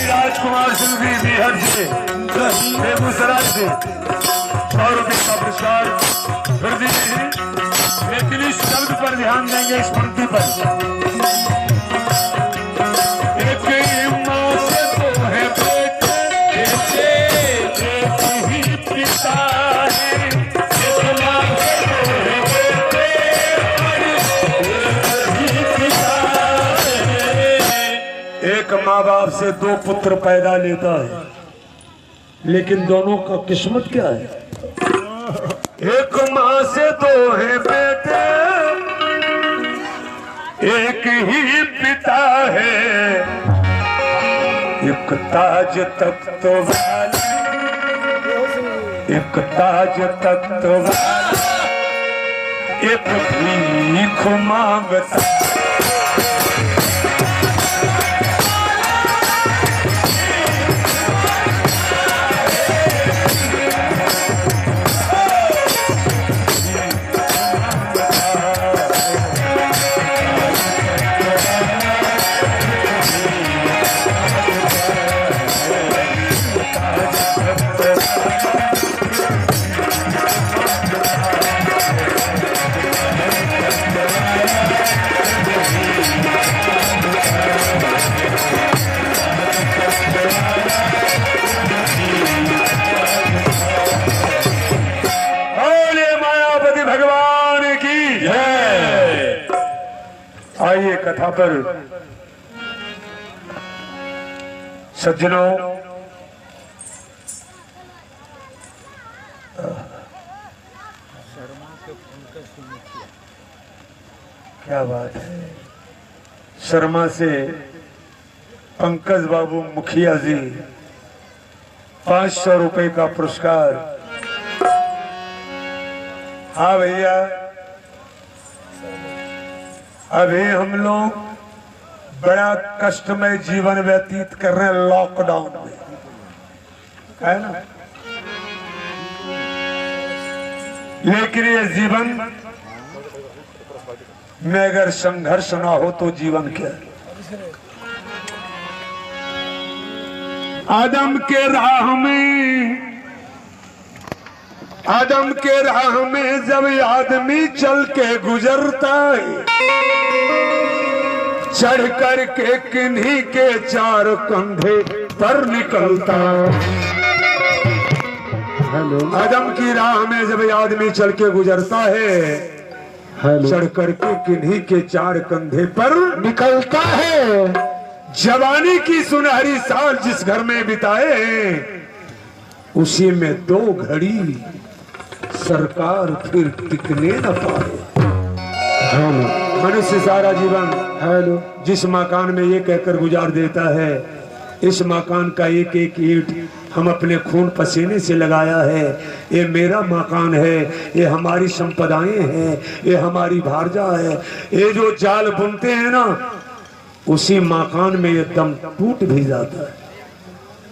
राजकुमार सिंह जी बिहार से, बेगूसराय से 100 रुपये का पुरस्कार फिर दीजिए। लेकिन इस शब्द पर ध्यान देंगे, इस पंक्ति पर। एक माँ बाप से 2 पुत्र पैदा लेता है, लेकिन दोनों का किस्मत क्या है? एक माँ से 2 है बेटे, एक ही पिता है। एक ताज तख्त वाला, एक ताज तख्त वाला, एक भीख मांगता। आइए कथा पर सज्जनों, क्या बात है। शर्मा से पंकज बाबू मुखिया जी 500 रुपए का पुरस्कार। हाँ भैया, अभी हम लोग बड़ा कष्टमय जीवन व्यतीत कर रहे हैं लॉकडाउन में, है ना। लेकिन ये जीवन में अगर संघर्ष ना हो तो जीवन क्या है? आदम के राह में जब आदमी चल के गुजरता है, चढ़ कर के किन्हीं के 4 कंधे पर निकलता। आदम की राह में जब आदमी चल के गुजरता है, चढ़ कर के किन्हीं के 4 कंधे पर निकलता है। जवानी की सुनहरी साल जिस घर में बिताए, उसी में 2 घड़ी सरकार फिर टिकने न पाए। मनुष्य सारा जीवन जिस मकान में ये कहकर गुजार देता है, इस मकान का एक एक ईंट हम अपने खून पसीने से लगाया है, ये मेरा मकान है, ये हमारी संपदाएं हैं, ये हमारी भारजा है। ये जो जाल बुनते हैं ना, उसी मकान में ये दम टूट भी जाता है,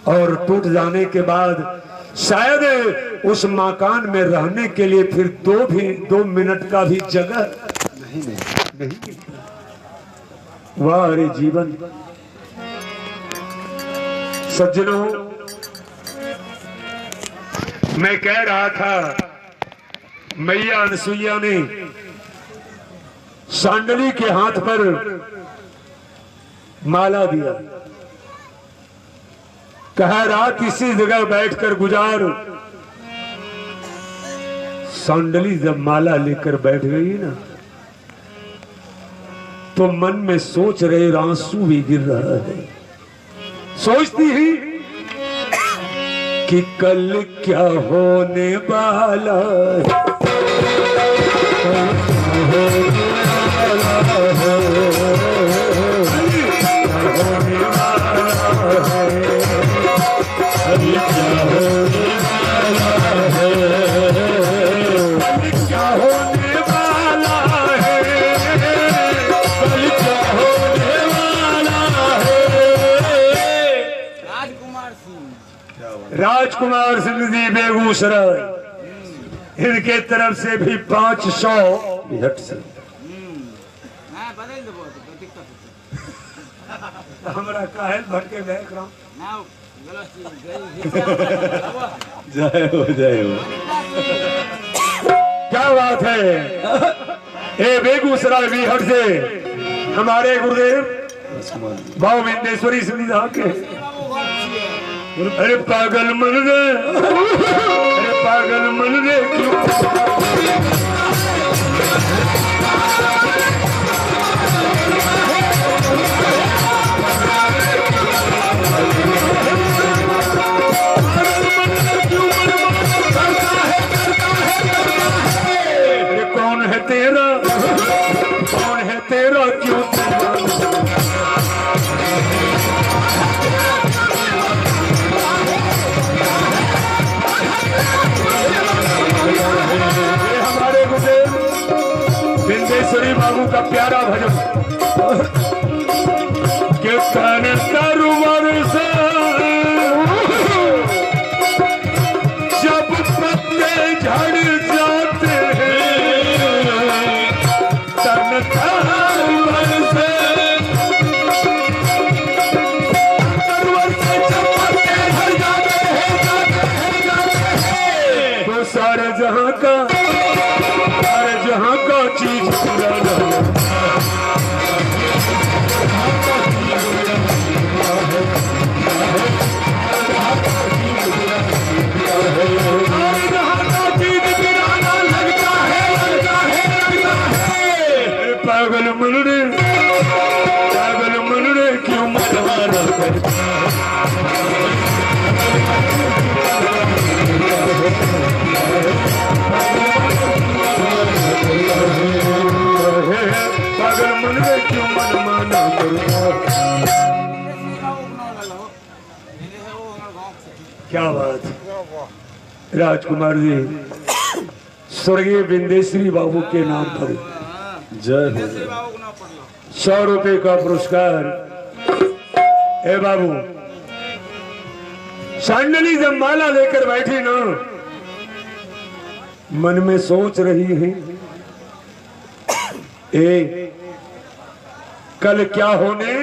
और टूट जाने के बाद शायद उस मकान में रहने के लिए फिर 2 मिनट का भी जगह नहीं। वाह रे जीवन। सज्जनों, मैं कह रहा था, मैया अनसुईया ने सांडली के हाथ पर माला दिया, कहा रात इसी जगह बैठकर गुजार। सांडली जब माला लेकर बैठ गई ना, तो मन में सोच रहे आंसू भी गिर रहा है। सोचती ही कि कल क्या होने वाला है, राजकुमार सिंह जी बेगूसराय, इनके तरफ से भी 500 से हमारा काहल भटके देख रहा हूँ। जय हो जय हो। क्या बात है। ए बेगूसराय बिहार से हमारे गुरुदेव भाव विंदेश्वरी सुनिधा के अरे पागल मन रे, अरे पागल मन रे क्यों कौन है तेरा, कौन है तेरा क्यों हमारे गुरुदेव विंदेश्वरी बाबू का प्यारा भजन के कान तरुवर से जब पत्ते झड़ जाते हैं तन तरुवर से जब पत्ते झड़ जाते हैं तो सारे जहां का चीज पागल मन रे, पागल मन रे क्यों मरवाना करता पागल मन रे क्यों मन माना करता। क्या बात। राजकुमार जी स्वर्गीय विंदेश्वरी बाबू के नाम पर जय हो। 100 रुपए का पुरस्कार। ए बाबू सांडली जब माला लेकर बैठी ना मन में सोच रही है ए कल क्या होने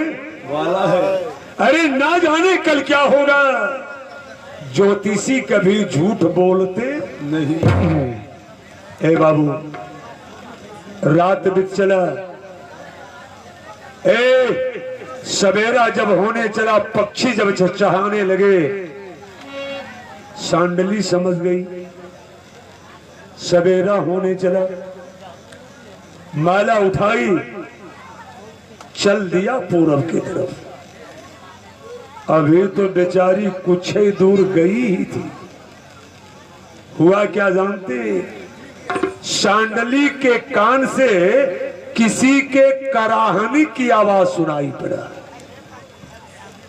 वाला है। अरे ना जाने कल क्या होगा। ज्योतिषी कभी झूठ बोलते नहीं। ए बाबू रात बीत चला, ए सवेरा जब होने चला, पक्षी जब चहचहाने लगे, सांडली समझ गई सवेरा होने चला, माला उठाई चल दिया पूरब की तरफ। अभी तो बेचारी कुछ ही दूर गई ही थी। हुआ क्या जानते, सांडली के कान से किसी के कराहनी की आवाज सुनाई पड़ा।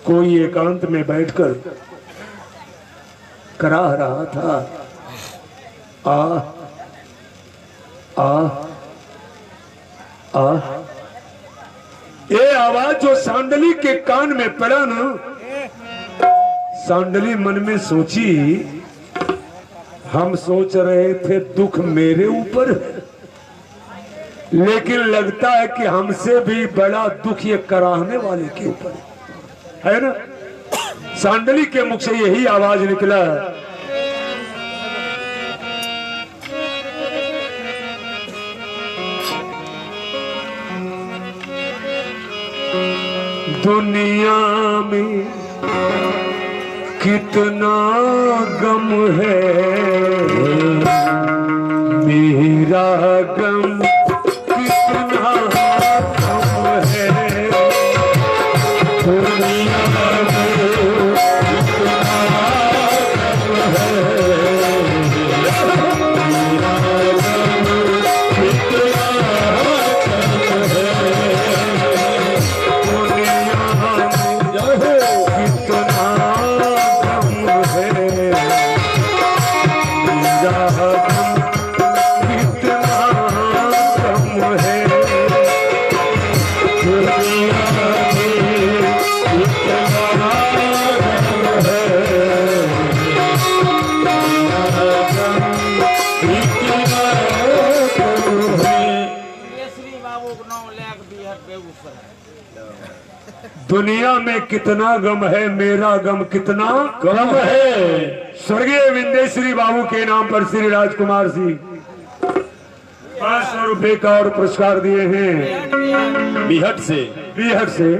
कोई एकांत में बैठकर कराह रहा था, आ आ आ। ये आवाज जो सांडली के कान में पड़ा ना, सांडली मन में सोची हम सोच रहे थे दुख मेरे ऊपर, लेकिन लगता है कि हमसे भी बड़ा दुख ये कराहने वाले के ऊपर है ना। सांडली के मुख से यही आवाज निकला, दुनिया में कितना गम है, मेरा गम कितना गम है, दुनिया में कितना गम है, मेरा गम कितना गम है, दुनिया में कितना गम है, मेरा गम कितना दुनिया में कितना गम है, मेरा गम कितना कम है। स्वर्गीय विंदेश्वरी बाबू के नाम पर श्री राजकुमार सिंह 500 रुपए का और पुरस्कार दिए हैं बिहट से। बिहट से।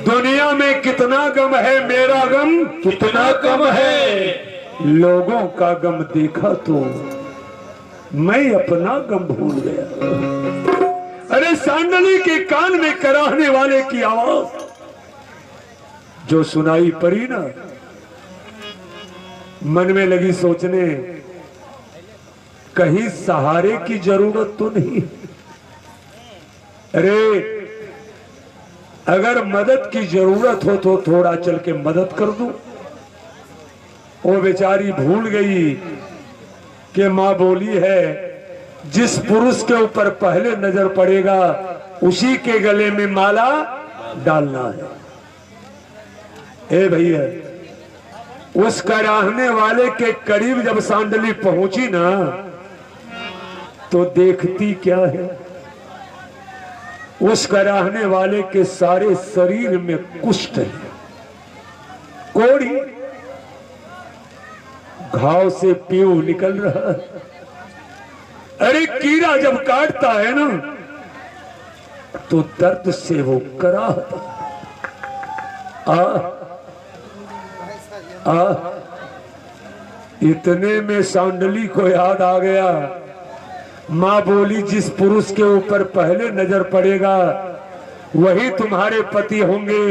दुनिया में कितना गम है, मेरा गम कितना कम है। लोगों का गम देखा तो मैं अपना गम भूल गया। अरे सांडली के कान में कराहने वाले की आवाज जो सुनाई पड़ी ना, मन में लगी सोचने, कहीं सहारे की जरूरत तो नहीं। अरे अगर मदद की जरूरत हो तो थोड़ा चल के मदद कर दूं। वो बेचारी भूल गई कि मां बोली है जिस पुरुष के ऊपर पहले नजर पड़ेगा उसी के गले में माला डालना है। ए भैया, उस कराहने वाले के करीब जब सांडली पहुंची ना तो देखती क्या है, उस कराहने वाले के सारे शरीर में कुष्ठ है, कोड़ी, घाव से पीऊ निकल रहा है। अरे कीड़ा जब काटता है ना तो दर्द से वो कराहता। इतने में सांडली को याद आ गया, मां बोली जिस पुरुष के ऊपर पहले नजर पड़ेगा वही तुम्हारे पति होंगे,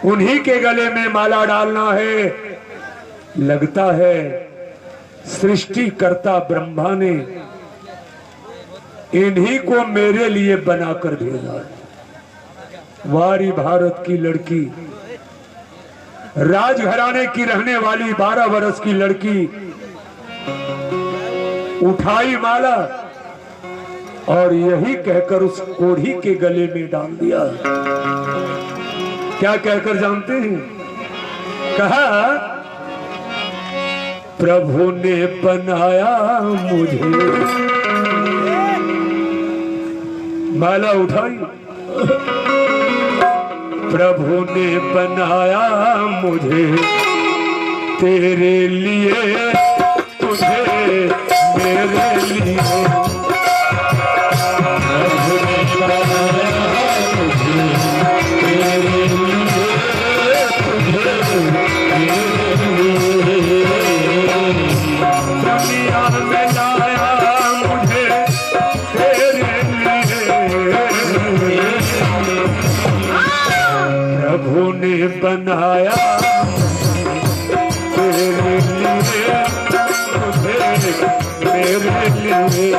उन्हीं के गले में माला डालना है। लगता है सृष्टिकर्ता ब्रह्मा ने इन्हीं को मेरे लिए बनाकर भेजा है। वारी भारत की लड़की, राजघराने की रहने वाली 12 वर्ष की लड़की उठाई माला और यही कहकर उस कोढ़ी के गले में डाल दिया। क्या कहकर जानते हैं? कहा प्रभु ने बनाया मुझे, माला उठाई, प्रभु ने बनाया मुझे तेरे लिए, तुझे मेरे लिए। प्रभु ने बनाया मुझे तेरे लिए, तुझे मेरे लिए। दुनिया में लाया मुझे तेरे लिए, प्रभु ने बनाया तेरे लिए, मेरे लिए।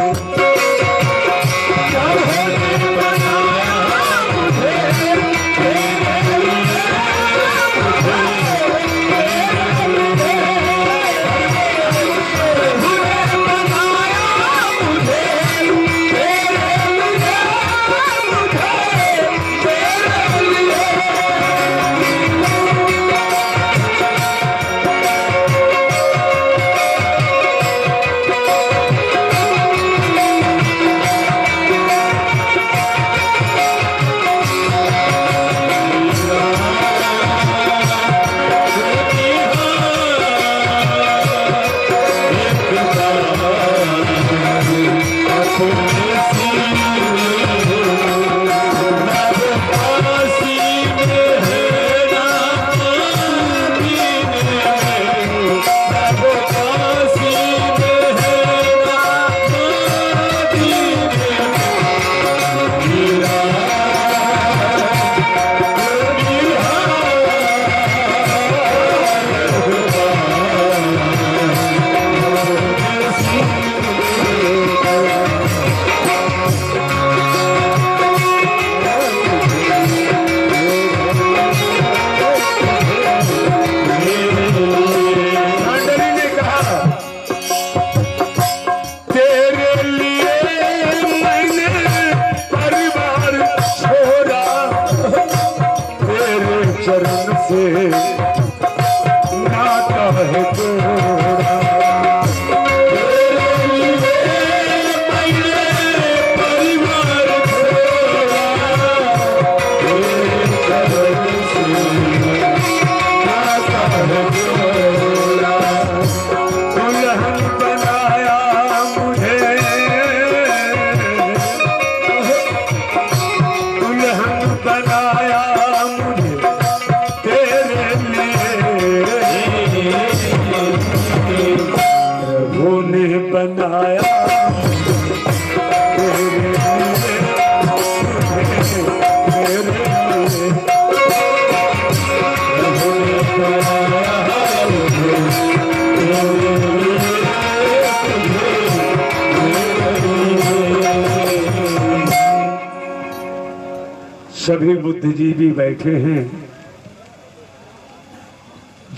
सभी बुद्धिजीवी बैठे हैं,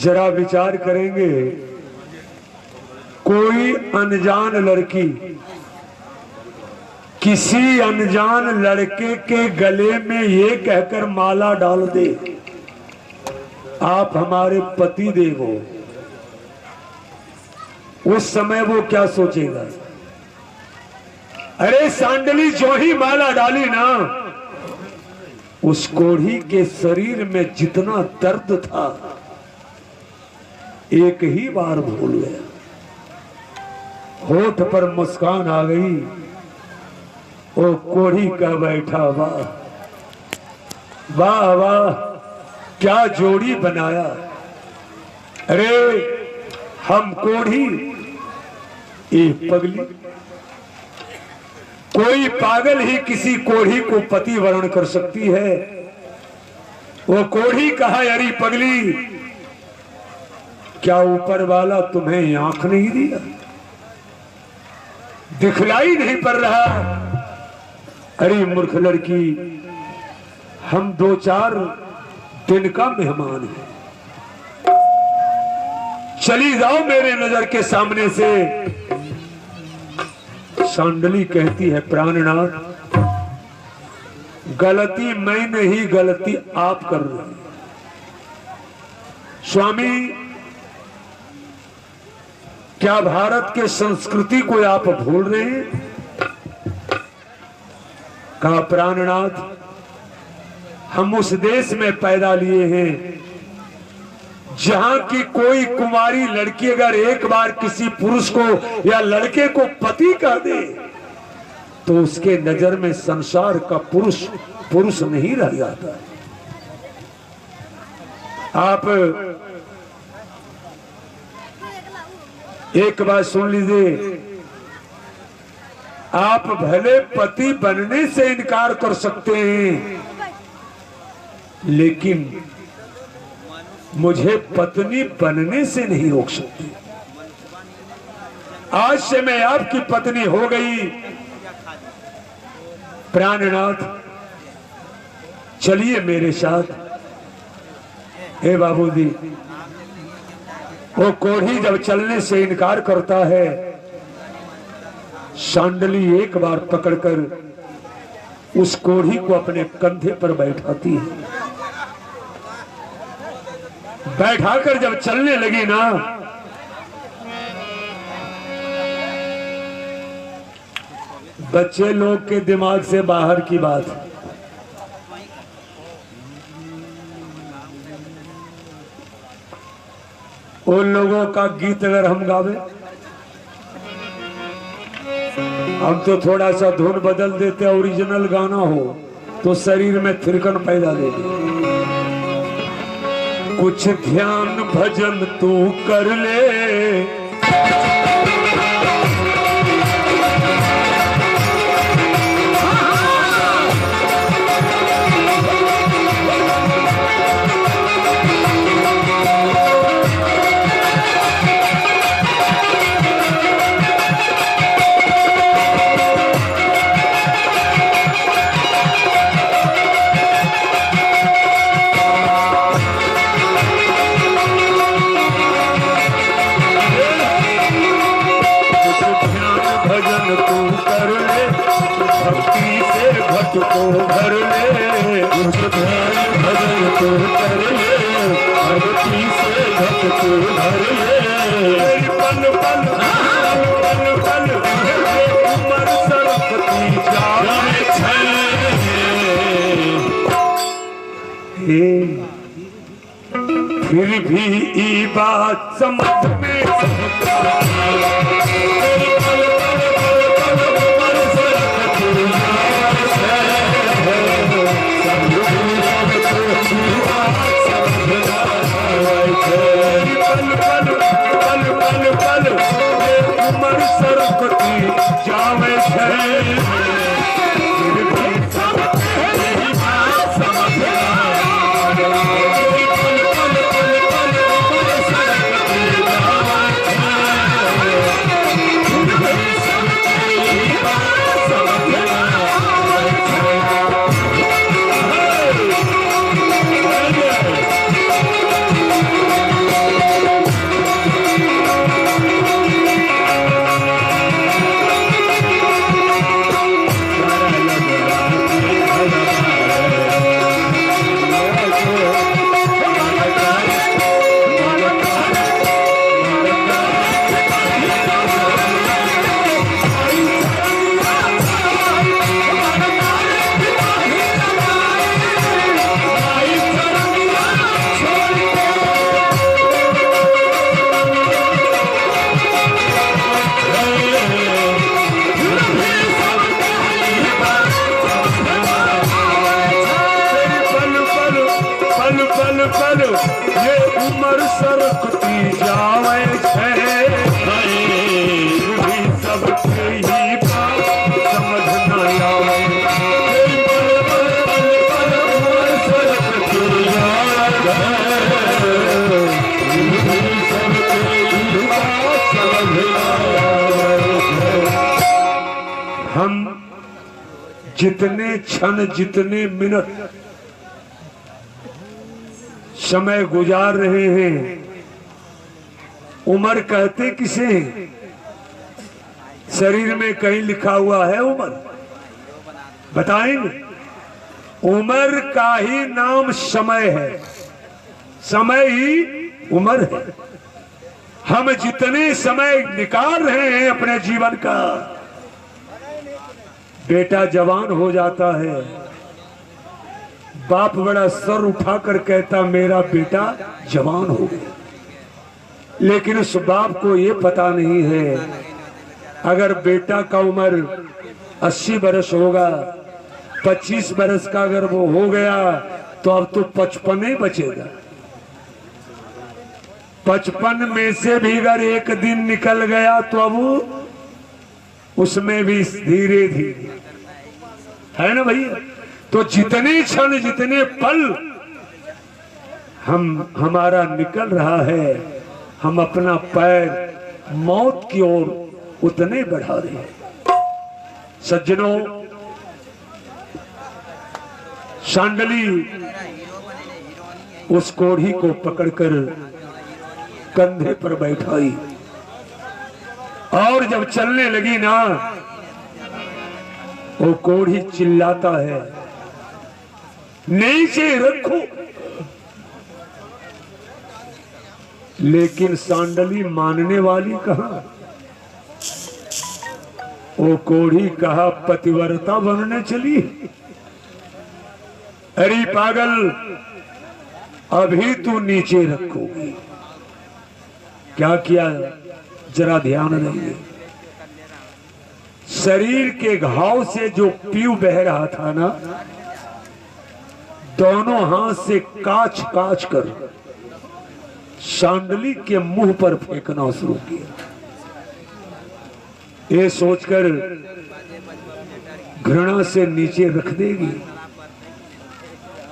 जरा विचार करेंगे। कोई अनजान लड़की किसी अनजान लड़के के गले में ये कहकर माला डाल दे, आप हमारे पति देव हो, उस समय वो क्या सोचेगा? अरे सांडली जो ही माला डाली ना, उस कोढ़ी के शरीर में जितना दर्द था एक ही बार भूल गया। होठ पर मुस्कान आ गई। ओ कोढ़ी का बैठा, वाह वाह वाह, क्या जोड़ी बनाया। अरे हम कोढ़ी, ये पगली। कोई पागल ही किसी कोढ़ी को पति वर्ण कर सकती है। वो कोढ़ी कहा, अरे पगली, क्या ऊपर वाला तुम्हें आंख नहीं दिया? दिखलाई नहीं पड़ रहा? अरे मूर्ख लड़की, हम 2-4 दिन का मेहमान हैं, चली जाओ मेरे नजर के सामने से। सांडली कहती है, प्राणनाथ, गलती मैं नहीं, गलती आप कर रहे हैं। स्वामी, क्या भारत के संस्कृति को आप भूल रहे हैं? कहा, प्राणनाथ, हम उस देश में पैदा लिए हैं जहां की कोई कुमारी लड़की अगर एक बार किसी पुरुष को या लड़के को पति कह दे तो उसके नजर में संसार का पुरुष पुरुष नहीं रह जाता। आप एक बात सुन लीजिए, आप भले पति बनने से इनकार कर सकते हैं, लेकिन मुझे पत्नी बनने से नहीं रोक सकती। आज से मैं आपकी पत्नी हो गई। प्राणनाथ, चलिए मेरे साथ। हे बाबूजी, वो कोढ़ी जब चलने से इनकार करता है, सांडली एक बार पकड़कर उस कोढ़ी को अपने कंधे पर बैठाती है। बैठाकर जब चलने लगी ना, बच्चे लोग के दिमाग से बाहर की बात है। उन लोगों का गीत अगर हम गावे, हम तो थोड़ा सा धुन बदल देते, ओरिजिनल गाना हो तो शरीर में थिरकन पैदा देते। कुछ ध्यान भजन तू कर ले, को भर ले, कुछ ध्यान भजन को कर ले, भक्ति से भक्त को भर ले। पल पल पल पल उमर सरस्वती जाने छे, फिर भी ई बात समझ में उम्र सरकती जावे छे भी सबके ही बात समझ न आवे। उम्र सरकती जावे सबके ही बात समझ न आवे। हम जितने क्षण जितने मिनट समय गुजार रहे हैं, उम्र कहते किसे? शरीर में कहीं लिखा हुआ है उम्र? बताएंगे? उम्र का ही नाम समय है, समय ही उम्र है। हम जितने समय निकाल रहे हैं अपने जीवन का, बेटा जवान हो जाता है, बाप बड़ा सर उठाकर कहता मेरा बेटा जवान हो गया, लेकिन उस बाप को ये पता नहीं है अगर बेटा का उम्र 80 बरस होगा, 25 बरस का अगर वो हो गया तो अब तो 55 ही बचेगा। 55 में से भी अगर एक दिन निकल गया तो अब उसमें भी धीरे धीरे, है ना भैया? तो जितने क्षण जितने पल हमारा निकल रहा है, हम अपना पैर मौत की ओर उतने बढ़ा रहे हैं। सज्जनों, सांडली उस कोढ़ी को पकड़कर कंधे पर बैठाई और जब चलने लगी ना, वो कोढ़ी चिल्लाता है नीचे रखो, लेकिन सांडली मानने वाली कहां? वो कोढ़ी कहा पतिव्रता बनने चली। अरे पागल, अभी तू नीचे रखोगी। क्या किया जरा ध्यान रखिए। शरीर के घाव से जो पीऊ बह रहा था ना, दोनों हाथ से काच काच कर सांडली के मुंह पर फेंकना शुरू किया, ये सोचकर घृणा से नीचे रख देगी।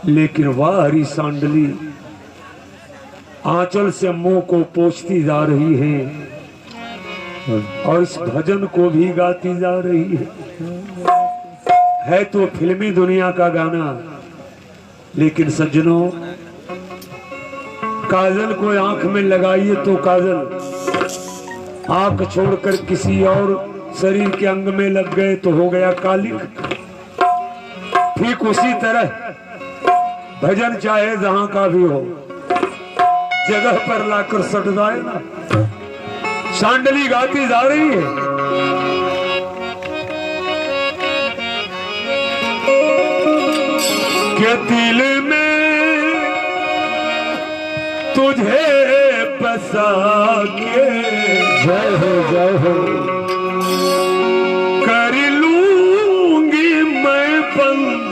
लेकिन वह हरी सांडली आंचल से मुंह को पोंछती जा रही है और इस भजन को भी गाती जा रही है तो फिल्मी दुनिया का गाना। लेकिन सज्जनों, काजल को आंख में लगाइए तो काजल आंख छोड़कर किसी और शरीर के अंग में लग गए तो हो गया कालिक। ठीक उसी तरह भजन चाहे जहां का भी हो, जगह पर लाकर सट जाए ना। सांडली गाती जा रही है, के दिल में तुझे बसा के जय हो जय हो कर लूंगी मैं बंद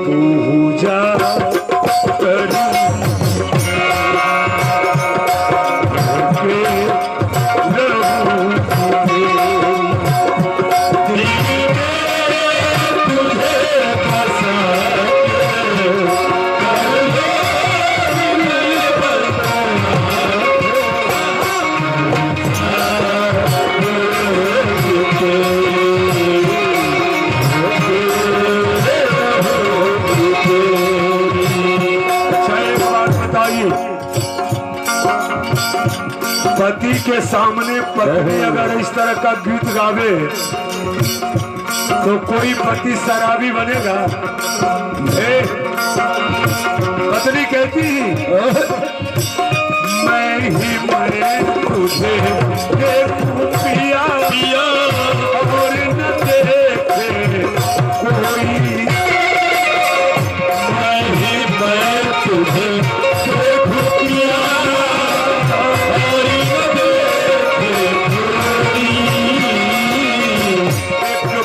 तू जा कर पति के सामने पत्नी अगर इस तरह का गीत गावे तो कोई पति शराबी बनेगा? पत्नी कहती मैं ही मैं तुझे देखूं पिया पिया और न देखे कोई, मैं ही मैं तुझे देखूं पिया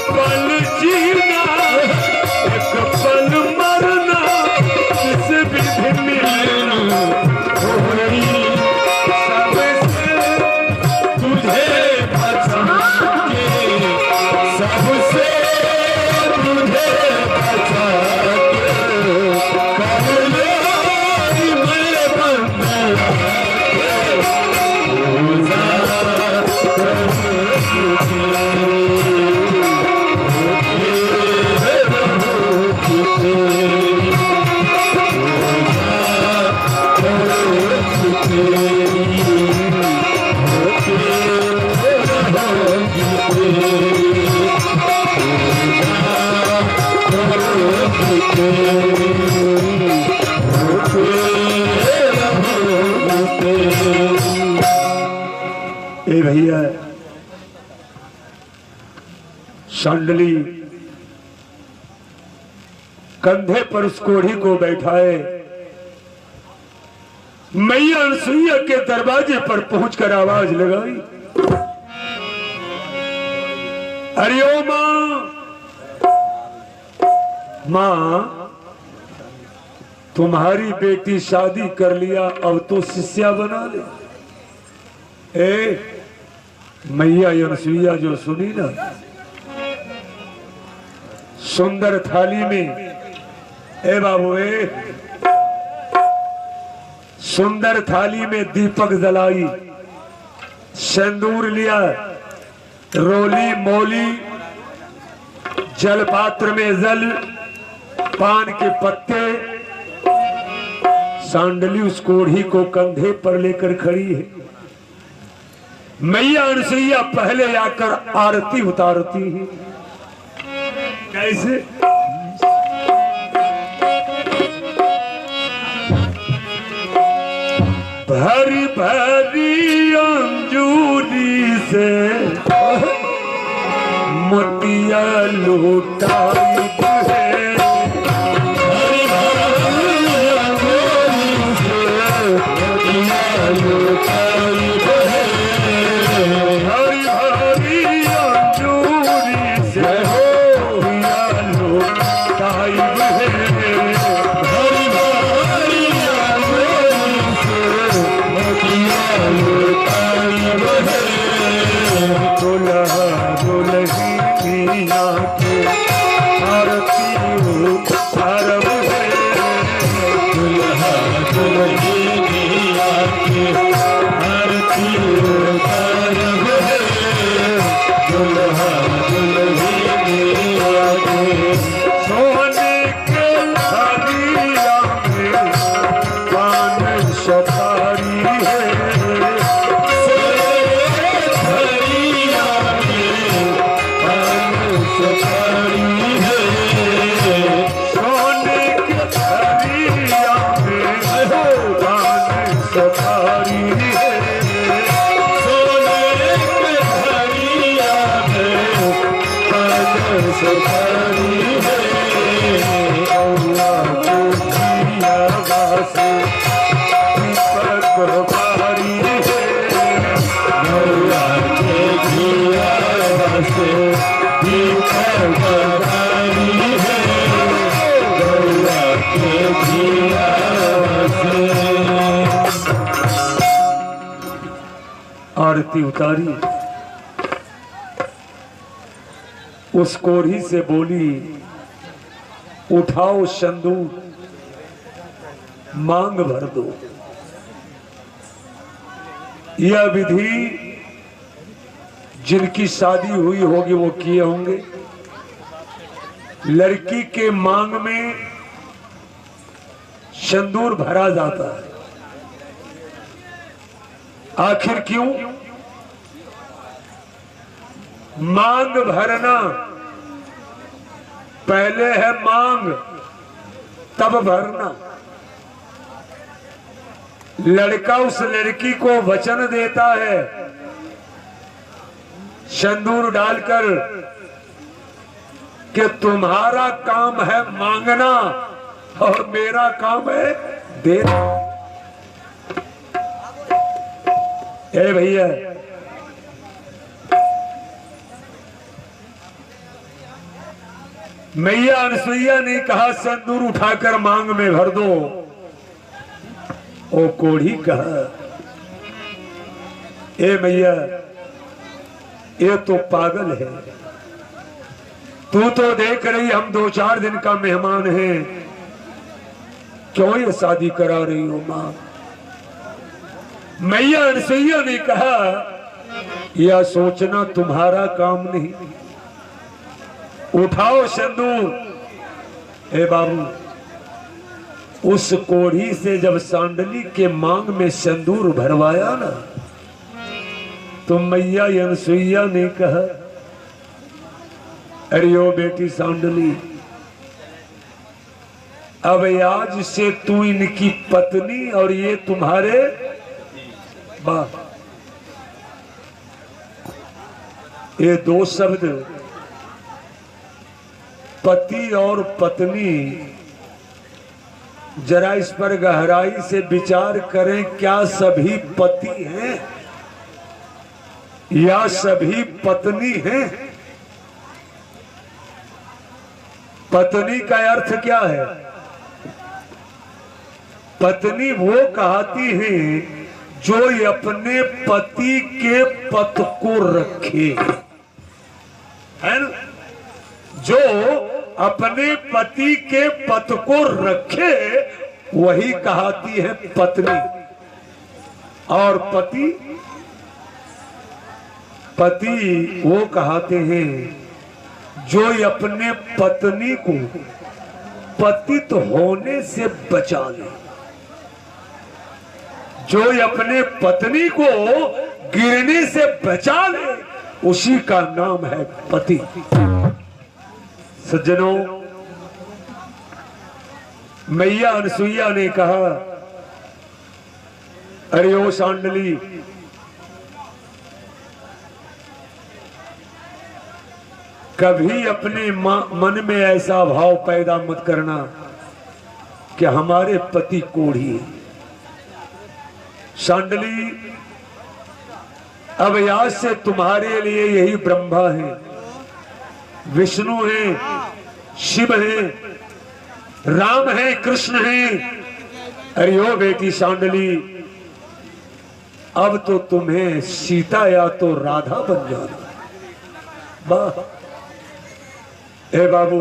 पल जीना एक पल मरना, किस ए भैया सांडली कंधे पर उस कोढ़ी को बैठाए मैया अनसुईया के दरवाजे पर पहुंचकर आवाज लगाई, अरे ओ मां, तुम्हारी बेटी शादी कर लिया, अब तो शिष्या बना ले। ए मैया अनसुईया जो सुनी ना, सुंदर थाली में, ए बाबू सुंदर थाली में दीपक जलाई, सिंदूर लिया, रोली मोली, जल पात्र में जल, पान के पत्ते, सांडली उस कोढ़ी को कंधे पर लेकर खड़ी है। मैया अनसुईया पहले आकर आरती उतारती है। कैसे? भरी भरी अंजूरी से मोतिया लुटाई है, आरती उतारी, उस कोढ़ी से बोली, उठाओ सिंदूर, मांग भर दो। यह विधि जिनकी शादी हुई होगी वो किए होंगे। लड़की के मांग में सिंदूर भरा जाता है। आखिर क्यों? मांग भरना पहले है, मांग तब भरना। लड़का उस लड़की को वचन देता है सिंदूर डालकर कि तुम्हारा काम है मांगना और मेरा काम है देना। ए भैया, मैया अनसुईया ने कहा सिंदूर उठाकर मांग में भर दो। ओ कोढ़ी कहा, ए मैया ये तो पागल है, तू तो देख रही हम 2-4 दिन का मेहमान हैं, क्यों ये शादी करा रही हो मां? मैया अनसुईया ने कहा, यह सोचना तुम्हारा काम नहीं, उठाओ सिंदूर। ए बाबू, उस कोढ़ी से जब सांडली के मांग में सिंदूर भरवाया ना, तो मैया अनसुईया ने कहा, अरे ओ बेटी सांडली, अब आज से तू इनकी पत्नी और ये तुम्हारे बाप। ये दो शब्द पति और पत्नी, जरा इस पर गहराई से विचार करें। क्या सभी पति हैं या सभी पत्नी हैं? पत्नी का अर्थ क्या है? पत्नी वो कहती है जो अपने पति के पथ को रखे, है ना? जो अपने पति के पथ को रखे वही कहती है पत्नी। और पति वो कहते हैं जो अपने पत्नी को पतित होने से बचा ले, जो अपने पत्नी को गिरने से बचा ले, उसी का नाम है पति। सज्जनों, मैया अनसुईया ने कहा, अरे ओ सांडली, कभी अपने मन में ऐसा भाव पैदा मत करना कि हमारे पति कोढ़ी है। सांडली, अब आज से तुम्हारे लिए यही ब्रह्मा है, विष्णु है, शिव है, राम है, कृष्ण है। अरे ओ बेटी सांडली, अब तो तुम्हें सीता या तो राधा बन जाना है। वाह! ए बाबू,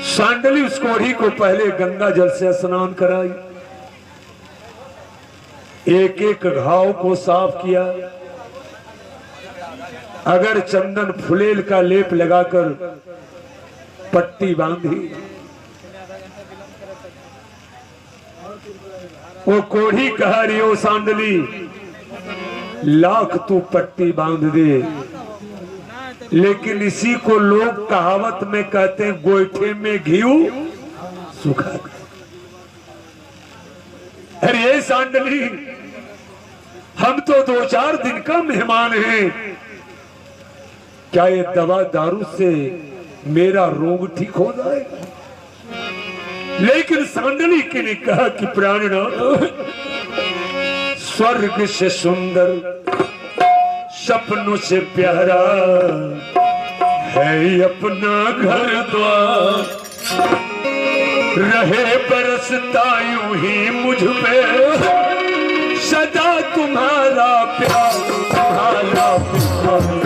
सांडली उस कोढ़ी को पहले गंगा जल से स्नान कराई, एक एक घाव को साफ किया, अगर चंदन फुलेल का लेप लगाकर पट्टी बांधी। वो कोढ़ी कह रही, ओ सांडली, लाख तू पट्टी बांध दे, लेकिन इसी को लोग कहावत में कहते हैं, गोईठे में घीऊ सुखा। अरे ये सांडली, हम तो 2-4 दिन का मेहमान हैं, क्या ये दवा दारू से मेरा रोग ठीक हो जाएगा? लेकिन सांडली के ने कहा कि प्राणनाथ, स्वर्ग से सुंदर, सपनों से प्यारा है अपना घर द्वार, रहे बरसता यूं ही मुझ पे सदा तुम्हारा प्यार, तुम्हारा प्यार।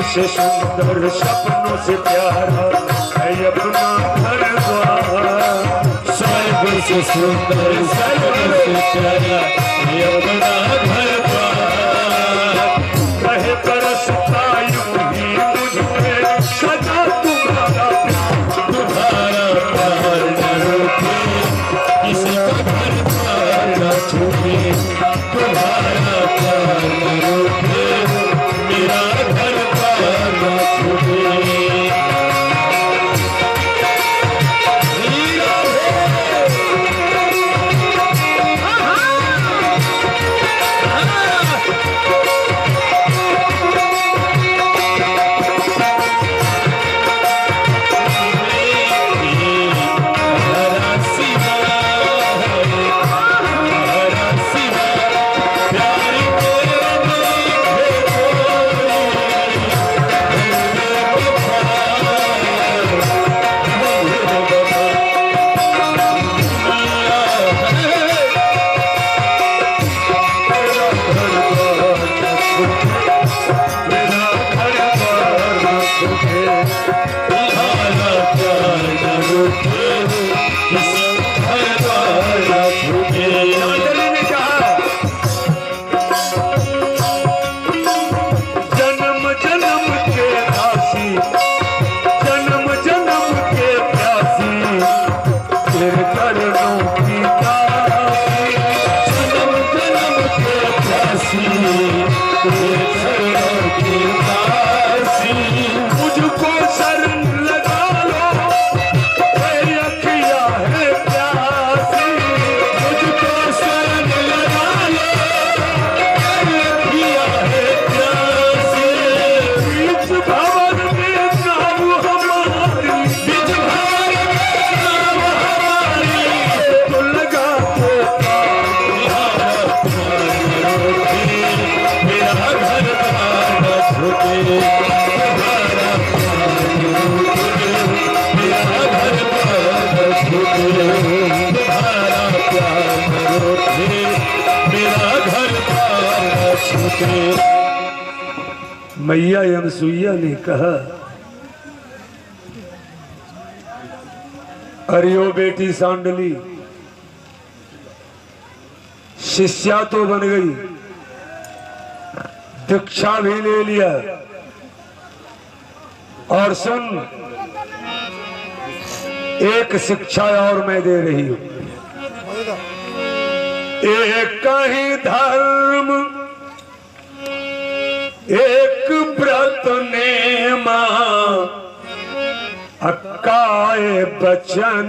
से सुंदर, सपनों से प्यारा है अपना घर द्वार, स्वर्ग से सुंदर, सपनों से प्यारा है अपना घर द्वार, कहे बरसता यूं ही मुझ पे सदा तुम्हारा प्यार न रुके, किसी का घर द्वार न छूटे, तुम्हारा प्यार न रुके, मेरा घर प्यार मुझको शरण लगा लो, मेरी अखियाँ है प्यासी। मुझको शरण लगा लो, मेरी अखियाँ है प्यासी। बीच भवन में नाव हमारी, बीच भवन में नाव हमारी, तो लगा तो मेरा घर द्वार न छूटे, मेरा घर द्वार न छूटे, तुम्हारा प्यार न रूठे, मेरा घर द्वार न छूटे। मैया अनसुईया ने कहा, अरे ओ बेटी सांडली, शिष्या तो बन गई, दीक्षा भी ले लिया, और सुन, एक शिक्षा और मैं दे रही हूं। एक ही धर्म, एक व्रत नेमा, अक्काए बचन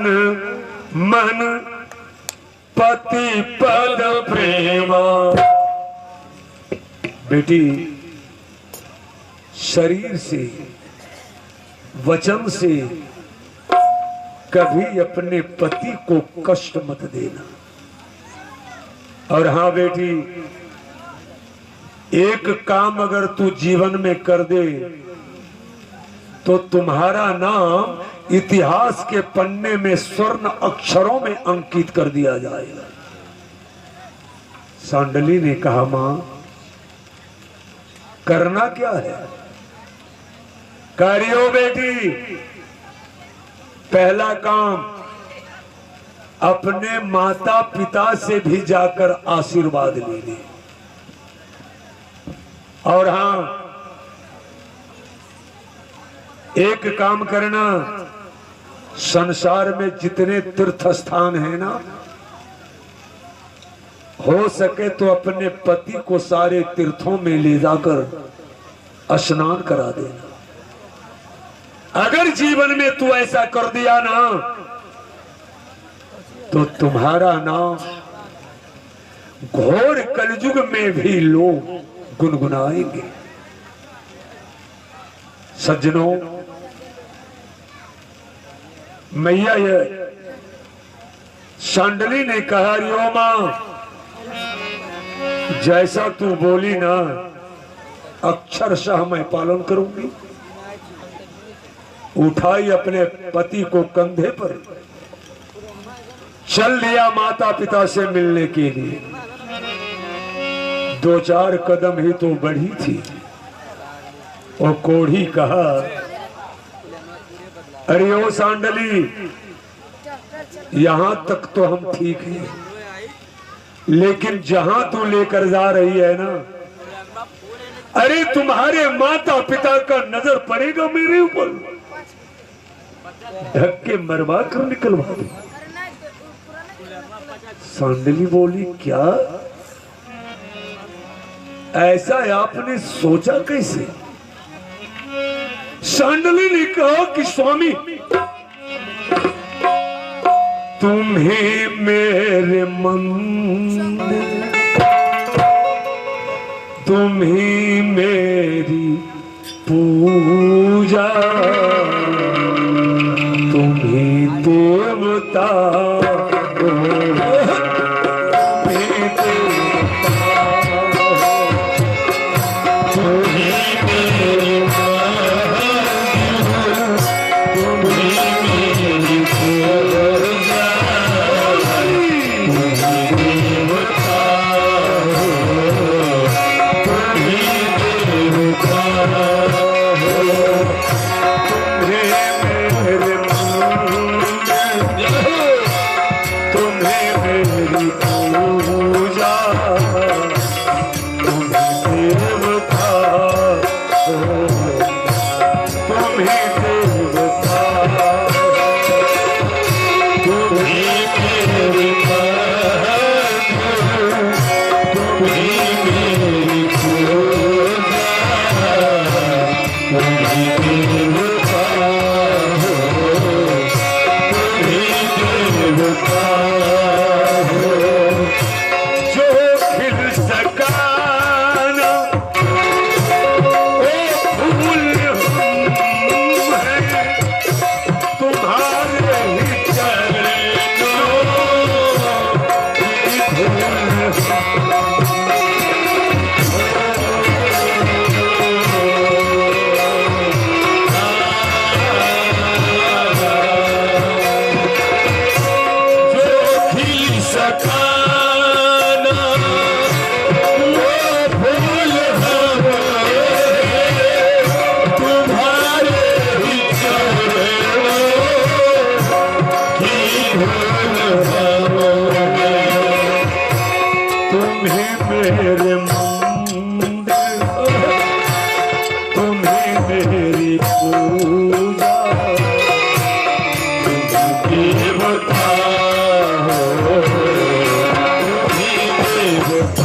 मन पति पद प्रेमा। बेटी, शरीर से वचन से कभी अपने पति को कष्ट मत देना। और हाँ बेटी, एक काम अगर तू जीवन में कर दे तो तुम्हारा नाम इतिहास के पन्ने में स्वर्ण अक्षरों में अंकित कर दिया जाएगा। सांडली ने कहा, मां करना क्या है? करियो बेटी, पहला काम अपने माता पिता से भी जाकर आशीर्वाद ले ले। और हां, एक काम करना, संसार में जितने तीर्थ स्थान है ना, हो सके तो अपने पति को सारे तीर्थों में ले जाकर स्नान करा देना। अगर जीवन में तू ऐसा कर दिया ना, तो तुम्हारा नाम घोर कलयुग में भी लोग गुनगुनाएंगे। सज्जनों, मैया सांडली ने कहा, रियो मां, जैसा तू बोली ना, अक्षरशः मैं पालन करूंगी। उठाई अपने पति को कंधे पर, चल लिया माता पिता से मिलने के लिए। 2-4 कदम ही तो बढ़ी थी और कोढ़ी कहा, अरे ओ सांडली, यहां तक तो हम ठीक हैं, लेकिन जहां तू लेकर जा रही है ना, अरे तुम्हारे माता पिता का नजर पड़ेगा मेरे ऊपर, ढक के मरवा कर निकलवा दे। सांडली बोली, क्या ऐसा आपने सोचा कैसे? सांडली ने कहा कि स्वामी, तुम्हें मेरे मंदिर, तुम्ही मेरी पूजा, तुम्ही देवता हो, तुम्हें मेरे मंदिर, तुम्हें मेरी पूजा, देवता हो, देवता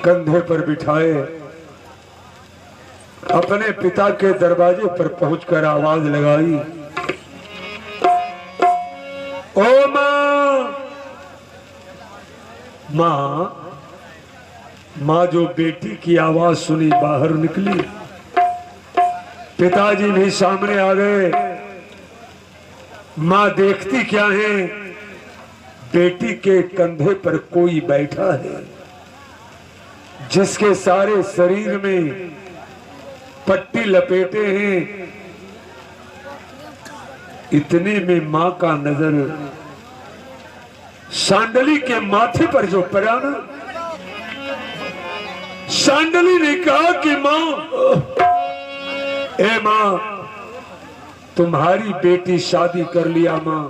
कंधे पर बिठाए अपने पिता के दरवाजे पर पहुंचकर आवाज लगाई, ओ माँ। माँ माँ जो बेटी की आवाज सुनी बाहर निकली। पिताजी भी सामने आ गए। माँ देखती क्या है, बेटी के कंधे पर कोई बैठा है जिसके सारे शरीर में पट्टी लपेटे हैं। इतने में मां का नजर सांडली के माथे पर जो पड़ा ना, सांडली ने कहा कि मां, ए मां, तुम्हारी बेटी शादी कर लिया मां,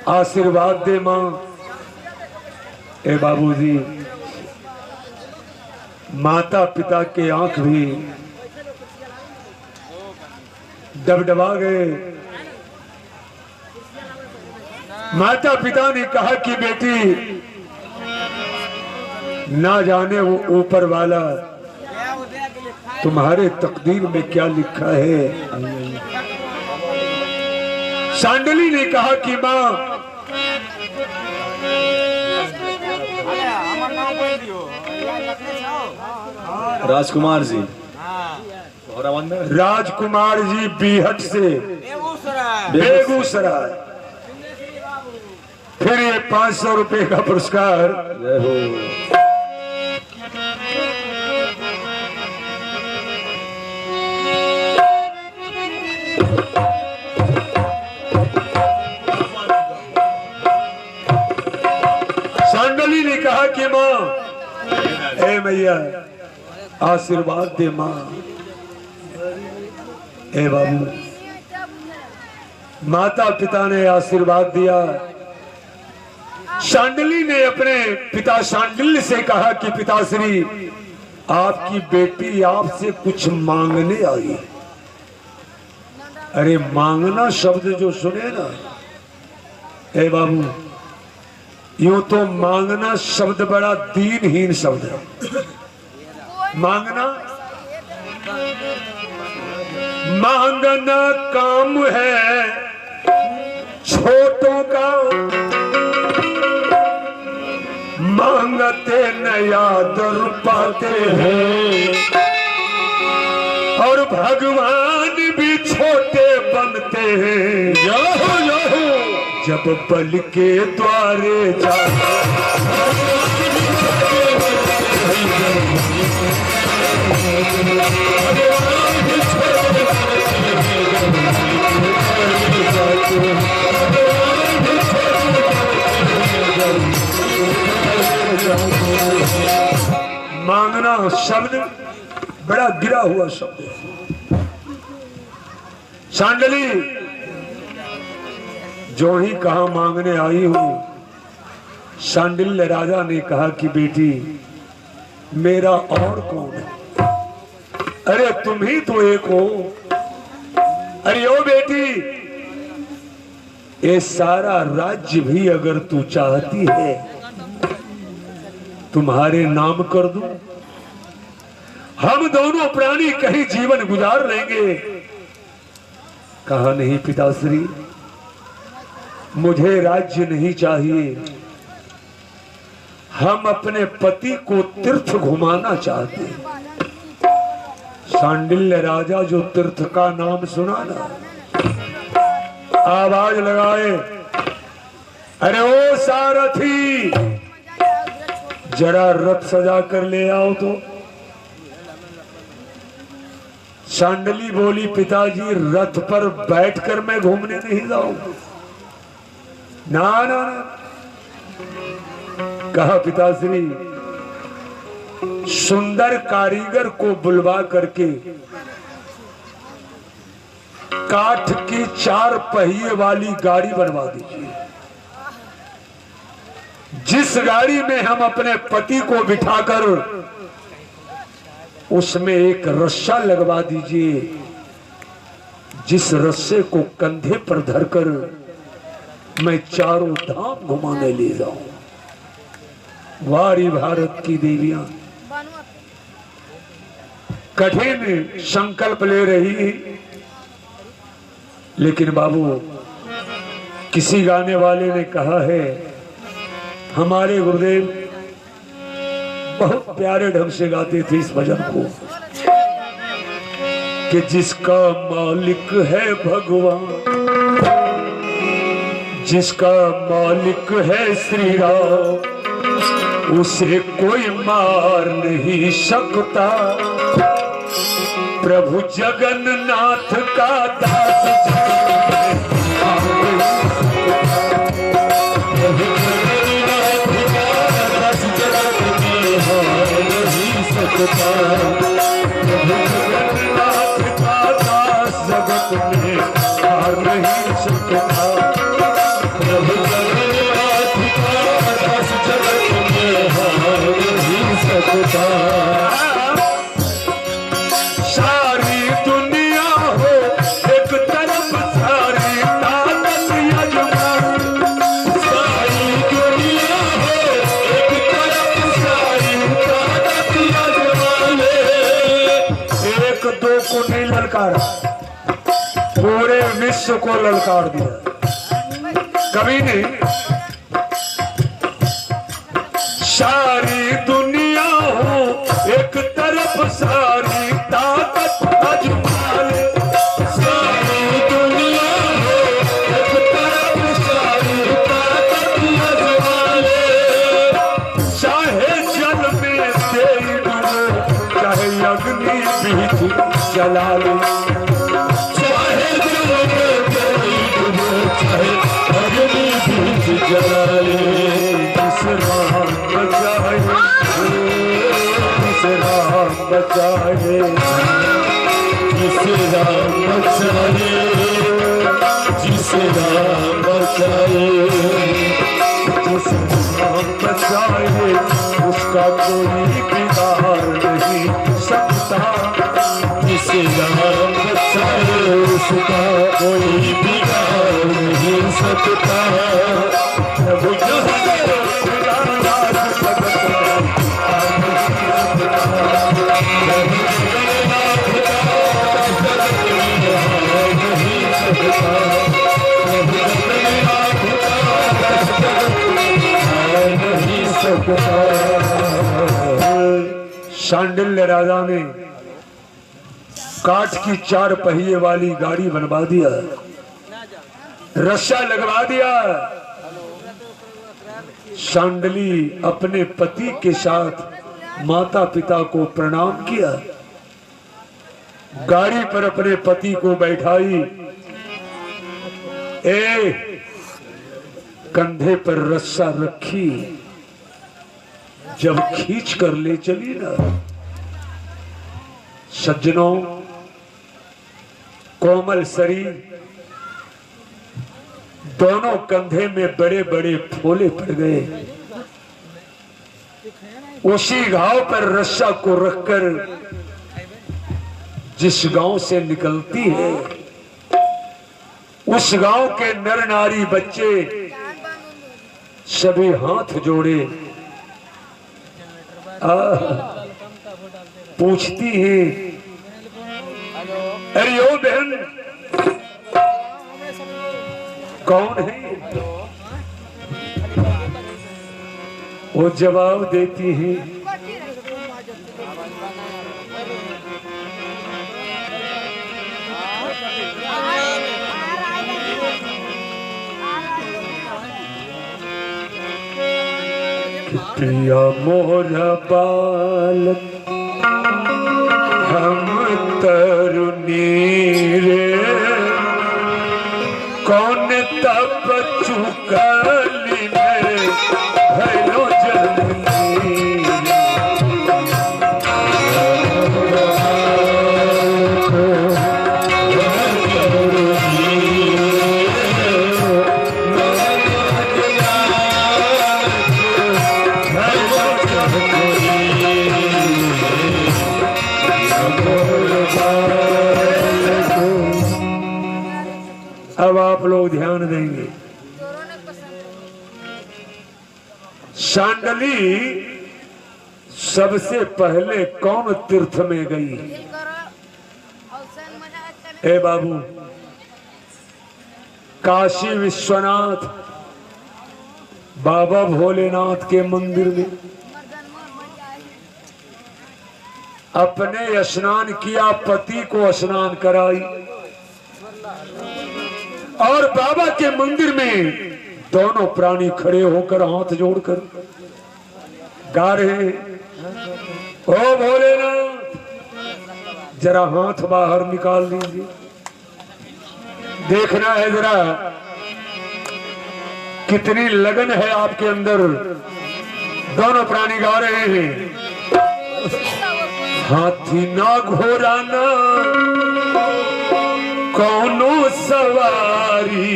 आशीर्वाद दे मां। ए बाबूजी, माता पिता के आंख भी डबडबा गए। माता पिता ने कहा कि बेटी, ना जाने वो ऊपर वाला तुम्हारे तकदीर में क्या लिखा है। सांडली ने कहा कि मां, राजकुमार जी, राजकुमार जी बीहट से बेगूसराय। फिर ये 500 रुपए का पुरस्कार। सांडली ने कहा कि मां, ए मैया, आशीर्वाद दे मां। ए बाबू, माता पिता ने आशीर्वाद दिया। सांडली ने अपने पिता सांडिल्य से कहा कि पिताश्री, आपकी बेटी आपसे कुछ मांगने आई। अरे मांगना शब्द जो सुने ना, ए बाबू, यूं तो मांगना शब्द बड़ा दीनहीन शब्द है। मांगना, मांगना काम है छोटों का, मांगते नया दर पाते हैं, और भगवान भी छोटे बनते हैं। जाओ जाओ, जब बल के द्वारे जाते। मांगना शब्द बड़ा गिरा हुआ शब्द है। सांडली जो ही कहा मांगने आई हूं, सांडिल्य राजा ने कहा कि बेटी, मेरा और कौन है? अरे तुम ही तो एक हो। अरे ओ बेटी, ये सारा राज्य भी अगर तू चाहती है तुम्हारे नाम कर दूं, हम दोनों प्राणी कहीं जीवन गुजार लेंगे। कहा नहीं पिताश्री, मुझे राज्य नहीं चाहिए, हम अपने पति को तीर्थ घुमाना चाहते हैं। शांडिल्य राजा जो तीर्थ का नाम सुना ना, आवाज लगाए, अरे ओ सारथी, जरा रथ सजा कर ले आओ। तो शांडली बोली, पिताजी रथ पर बैठकर मैं घूमने नहीं जाऊंगा। ना ना ना, कहा पिताश्री, सुंदर कारीगर को बुलवा करके काठ की 4 पहिए वाली गाड़ी बनवा दीजिए, जिस गाड़ी में हम अपने पति को बिठाकर उसमें एक रस्सा लगवा दीजिए, जिस रस्से को कंधे पर धरकर मैं चारों धाम घुमाने ले जाऊं। वारी भारत की देवियां कठिन संकल्प ले रही, लेकिन बाबू किसी गाने वाले ने कहा है, हमारे गुरुदेव बहुत प्यारे ढंग से गाते थे इस भजन को, कि जिसका मालिक है भगवान, जिसका मालिक है श्री राम, उसे कोई मार नहीं सकता। प्रभु जगन्नाथ का दास जगन्नाथ का दास जगत में हार नहीं सकता। प्रभु जगन्नाथ का दास जगत में हार नहीं सकता। सारी दुनिया हो एक तरफ, सारी ताकत यजमान, सारी दुनिया हो एक तरफ, सारी ताकत यजमान। एक दो को नहीं ललकारा, पूरे विश्व को ललकार दिया। कभी नहीं। सारी दुनिया हो एक तरफ, सारी ताकत अजमाले, सारी दुनिया हो एक तरफ, सारी ताकत अजमाले। चाहे जल में तेरी डूबो, चाहे अग्नि बीच जला ले, चाहे जल में तेरी डूबो, चाहे अग्नि बीच जला ले। जिस राम बचाए, जिस राम बचाए, जिस राम बचाए, जिस राम बचाए, जिस राम बचाए, उसका कोई बिगाड़ नहीं सकता। जिस राम बचाए, उसका कोई बिगाड़ नहीं सकता। प्रभु शांडिल्य राजा ने काठ की 4 पहिए वाली गाड़ी बनवा दिया, रस्सा लगवा दिया। शांडली अपने पति के साथ माता पिता को प्रणाम किया, गाड़ी पर अपने पति को बैठाई, कंधे पर रस्सा रखी। जब खींच कर ले चली ना, सज्जनों, कोमल शरीर, दोनों कंधे में बड़े बड़े फोले पड़ गए। उसी घाव पर रस्सा को रखकर जिस गांव से निकलती है, उस गांव के नर नारी बच्चे सभी हाथ जोड़े पूछती है, अरे ओ बहन, कौन है? वो जवाब देती हैं, प्रिया मोरा बालक हम तरुणी रे, कौन तप चुकली में भैलो जननी अब आप लोग ध्यान देंगे। शांडली सबसे पहले कौन तीर्थ में गई? ए बाबू, काशी विश्वनाथ बाबा भोलेनाथ के मंदिर में अपने स्नान किया, पति को स्नान कराई और बाबा के मंदिर में दोनों प्राणी खड़े होकर हाथ जोड़कर गा रहे, ओ भोलेनाथ जरा हाथ बाहर निकाल लीजिए, देखना है जरा कितनी लगन है आपके अंदर। दोनों प्राणी गा रहे हैं, हाथी ना घोड़ा ना कौनो सवारी,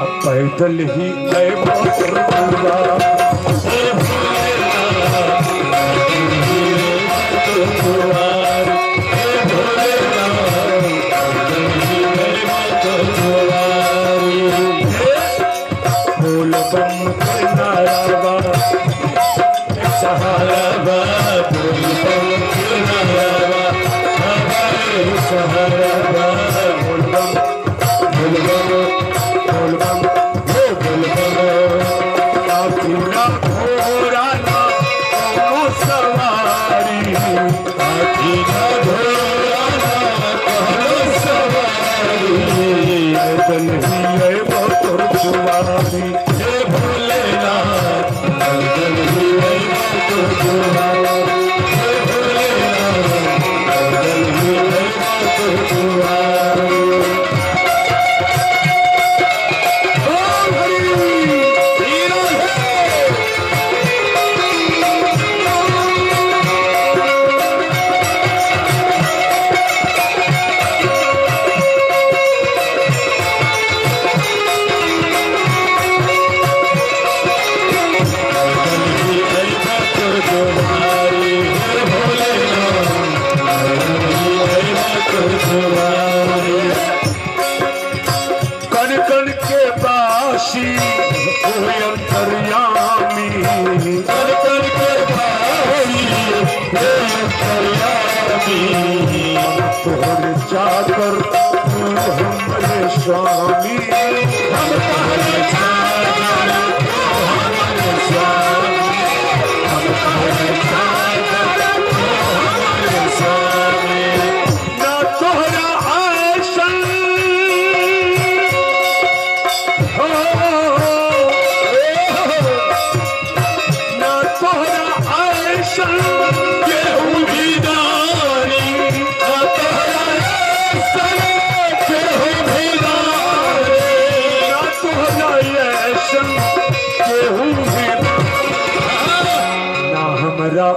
अब पैदल ही बोल बम नारावा सहारा बोल बम नारावा सहारा बोल बम बोल बम बोल बम बोल बम आखिरा घोड़ा ना कौनो सवारी, आखिरा घोड़ा ना कौनो सवारी, पैदल ही है बहुत सवारी, हे भोलेनाथ पैदल ही है बहुत सवारी, हे भोलेनाथ पैदल ही है बहुत सवारी। कण कण के बासी कोई अंतर्यामी, कण कण के बासी कोई अंतर्यामी, तोहरे जाकर हमारे स्वामी, हम तोहरे जाकर हमारे स्वामी, हम तोहरे जाकर हमारे स्वामी, ना तोहरा आसन ना तोहरा आसन केहू भी दानी, ना तोहरा आसन केहू भी दानी, ना तोहरा आसन केहू भी ना हमरा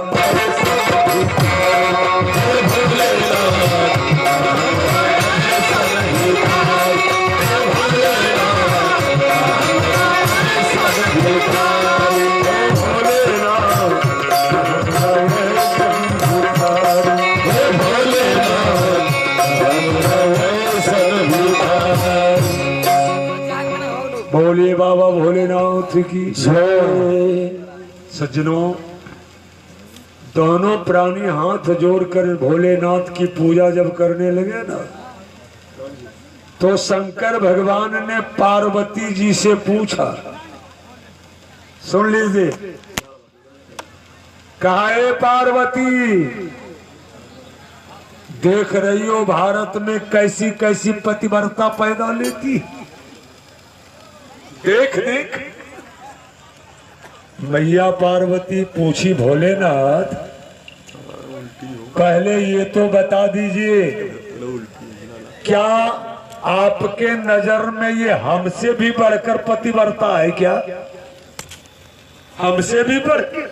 बोलिए बाबा भोलेनाथ की जय। सज्जनों, दोनों प्राणी हाथ जोड़कर भोलेनाथ की पूजा जब करने लगे ना, तो शंकर भगवान ने पार्वती जी से पूछा, सुन लीजिए, कहा ए पार्वती, देख रही हो भारत में कैसी कैसी पतिव्रता पैदा लेती, देख देख। मैया पार्वती पूछी, भोलेनाथ पहले ये तो बता दीजिए, क्या आपके नजर में ये हमसे भी बढ़कर पतिव्रता है क्या? हमसे भी बढ़कर?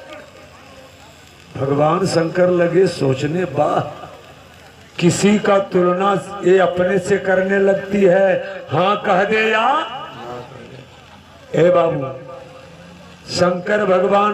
भगवान शंकर लगे सोचने, वाह, किसी का तुलना ये अपने से करने लगती है, हाँ कह दे या ए बाबू। शंकर भगवान